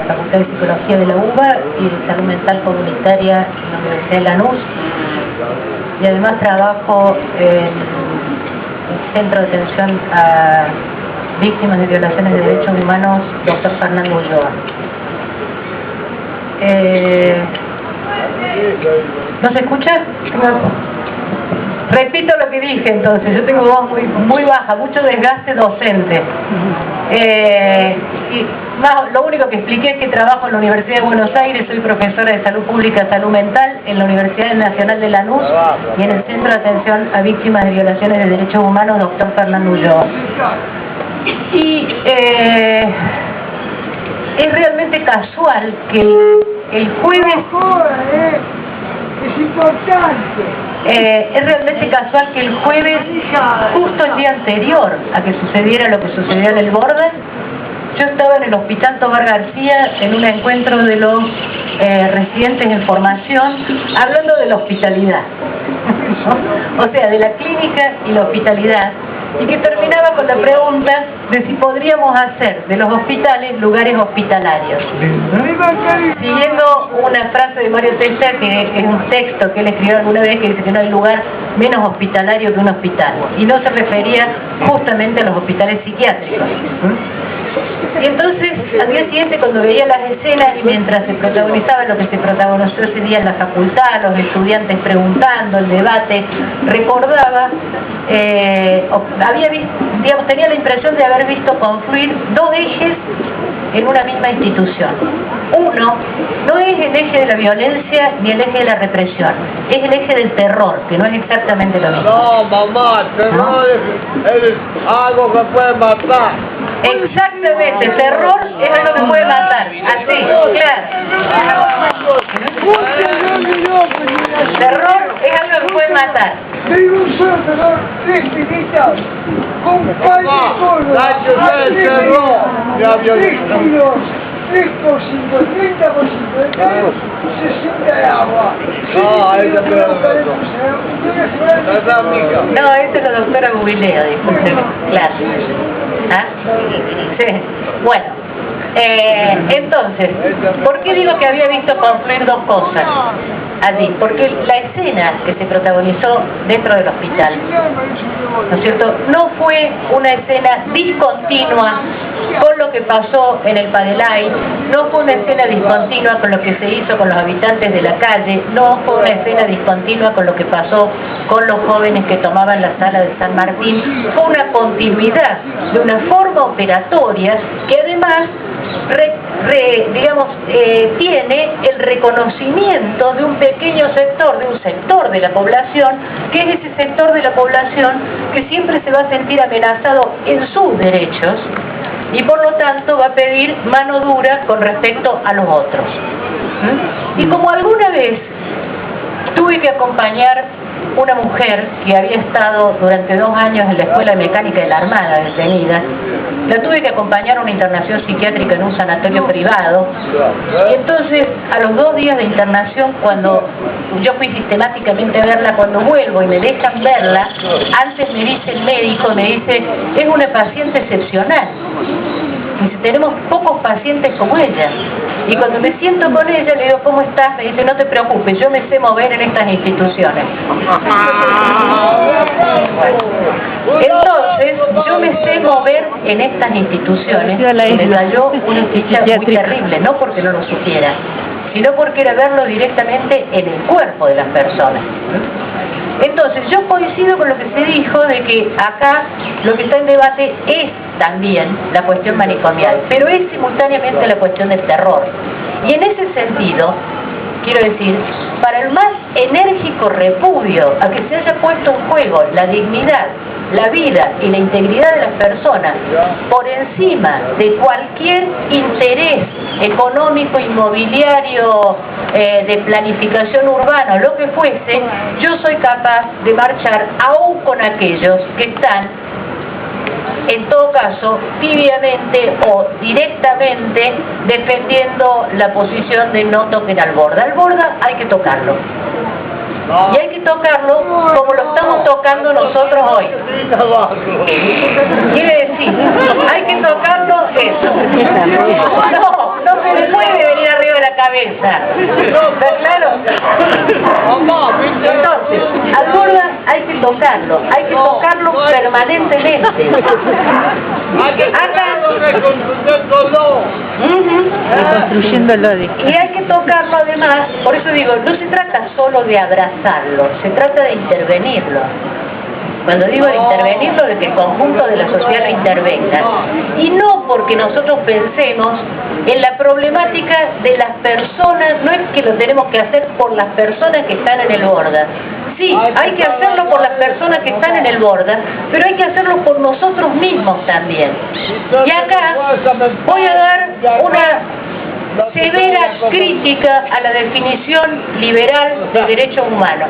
la Facultad de Psicología de la UBA y de Salud Mental Comunitaria en la Universidad de Lanús, y además trabajo en el Centro de Atención a Víctimas de Violaciones de Derechos Humanos, Dr. Fernando Ulloa. ¿No se escucha? Repito lo que dije entonces, yo tengo voz muy baja, mucho desgaste docente. Y lo único que expliqué es que trabajo en la Universidad de Buenos Aires, soy profesora de Salud Pública, Salud Mental en la Universidad Nacional de Lanús y en el Centro de Atención a Víctimas de Violaciones de Derechos Humanos, Dr. Fernando Ulloa. Y es realmente casual que el jueves... Es importante. Es realmente casual que el jueves, justo el día anterior a que sucediera lo que sucedió en el Borda, yo estaba en el Hospital Tobar García en un encuentro de los residentes en formación, hablando de la hospitalidad, o sea, de la clínica y la hospitalidad, y que terminaba con la pregunta de si podríamos hacer de los hospitales lugares hospitalarios. Siguiendo una frase de Mario Testa, que es un texto que él escribió alguna vez, que dice que no hay lugar menos hospitalario que un hospital, y no se refería justamente a los hospitales psiquiátricos. Y entonces, al día siguiente, cuando veía las escenas y mientras se protagonizaba lo que se protagonizó ese día en la facultad, los estudiantes preguntando, el debate, recordaba, había visto, digamos, tenía la impresión de haber visto confluir dos ejes en una misma institución. Uno no es el eje de la violencia ni el eje de la represión, es el eje del terror, que no es exactamente lo mismo. No, mamá, terror es algo que puede matar. Exactamente, terror es algo que puede matar, así, claro. Terror es algo que puede matar. Tengo un solo terror, 3 pinitas, con pan de polvo, el terror, 3 kilos, 3 por 5, 30 por 5 de carne, 60 de agua. No, eso No, esa es la doctora Gubileo, disculpe, claro. ¿Ah? Sí, bueno, entonces, ¿por qué digo que había visto confluir dos cosas allí? Porque la escena que se protagonizó dentro del hospital, ¿no es cierto?, no fue una escena discontinua con lo que pasó en el Padelay, no fue una escena discontinua con lo que se hizo con los habitantes de la calle, no fue una escena discontinua con lo que pasó con los jóvenes que tomaban la sala de San Martín, fue una continuidad de una forma operatoria que además tiene el reconocimiento de un pequeño sector, de un sector de la población, que es ese sector de la población que siempre se va a sentir amenazado en sus derechos y por lo tanto va a pedir mano dura con respecto a los otros. Y como alguna vez tuve que acompañar una mujer que había estado durante 2 años en la Escuela de Mecánica de la Armada detenida, la tuve que acompañar a una internación psiquiátrica en un sanatorio privado, y entonces a los 2 días de internación, cuando yo fui sistemáticamente a verla, cuando vuelvo y me dejan verla, antes me dice el médico, me dice, es una paciente excepcional. Dice, tenemos pocos pacientes como ella. Y cuando me siento con ella, le digo, ¿cómo estás? Me dice, no te preocupes, yo me sé mover en estas instituciones. Entonces, yo me sé mover en estas instituciones, y me cayó una ficha muy terrible, no porque no lo supiera, sino porque era verlo directamente en el cuerpo de las personas. Entonces, yo coincido con lo que se dijo de que acá lo que está en debate es también la cuestión manicomial, pero es simultáneamente la cuestión del terror. Y en ese sentido, quiero decir, para el más enérgico repudio a que se haya puesto en juego la dignidad, la vida y la integridad de las personas por encima de cualquier interés económico, inmobiliario, de planificación urbana o lo que fuese, yo soy capaz de marchar aún con aquellos que están, en todo caso, tibiamente o directamente defendiendo la posición de no toquen al Borda. Al Borda hay que tocarlo. Y hay que tocarlo como lo estamos tocando nosotros hoy. Quiere decir, hay que tocarlo eso. No se le puede cabeza. ¿Está claro? Entonces, al Borda hay que tocarlo permanentemente. Reconstruyéndolo. Y hay que tocarlo además, por eso digo, no se trata solo de abrazarlo, se trata de intervenirlo. Cuando digo de intervenirlo, de que el conjunto de la sociedad lo intervenga. Y no porque nosotros pensemos en la problemática de las personas, no es que lo tenemos que hacer por las personas que están en el Borda. Sí, hay que hacerlo por las personas que están en el Borda, pero hay que hacerlo por nosotros mismos también. Y acá voy a dar una severa crítica a la definición liberal de derechos humanos.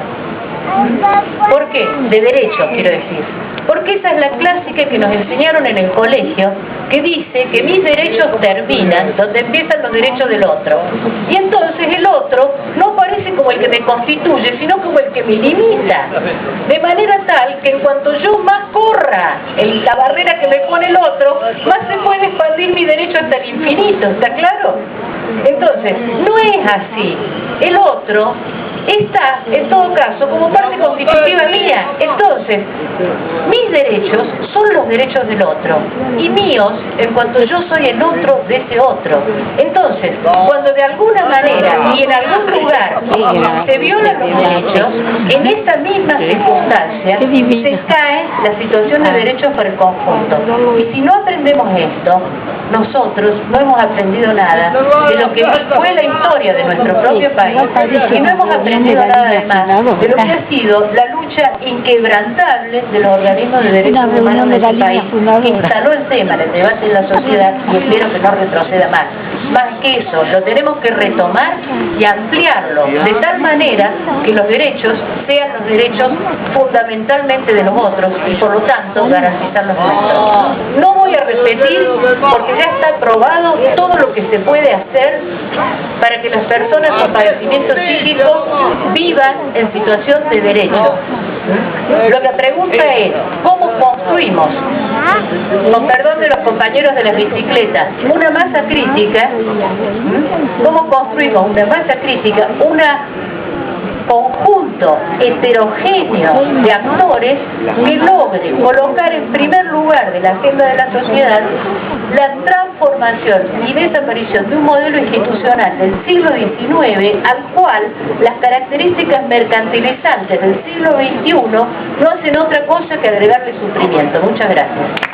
¿Por qué? De derecho, quiero decir. Porque esa es la clásica que nos enseñaron en el colegio, que dice que mis derechos terminan donde empiezan los derechos del otro. Y entonces el otro no parece como el que me constituye, sino como el que me limita. De manera tal que en cuanto yo más corra en la barrera que me pone el otro, más se puede expandir mi derecho hasta el infinito, ¿está claro? Entonces, no es así. El otro está, en todo caso, como parte constitutiva mía. Entonces, mis derechos son los derechos del otro, y míos en cuanto yo soy el otro de ese otro. Entonces, cuando de alguna manera y en algún lugar se violan los derechos, en esta misma circunstancia se cae la situación de derechos para el conjunto. Y si no aprendemos esto, nosotros no hemos aprendido nada de lo que fue la historia de nuestro propio país, y no hemos aprendido nada además de lo que ha sido la lucha inquebrantable de los organismos de derechos humanos de este país, que instaló el tema del debate en la sociedad, y espero que no retroceda más. Más que eso, lo tenemos que retomar y ampliarlo de tal manera que los derechos sean los derechos fundamentalmente de los otros y por lo tanto garantizar los nuestros. No voy a repetir porque ya está probado todo lo que se puede hacer para que las personas con padecimientos psíquicos vivan en situación de derecho. Lo que pregunta es, ¿cómo construimos, con perdón de los compañeros de las bicicletas, una masa crítica? ¿Cómo construimos una masa crítica, conjunto heterogéneo de actores que logre colocar en primer lugar de la agenda de la sociedad la transformación y desaparición de un modelo institucional del siglo XIX al cual las características mercantilizantes del siglo XXI no hacen otra cosa que agregarle sufrimiento? Muchas gracias.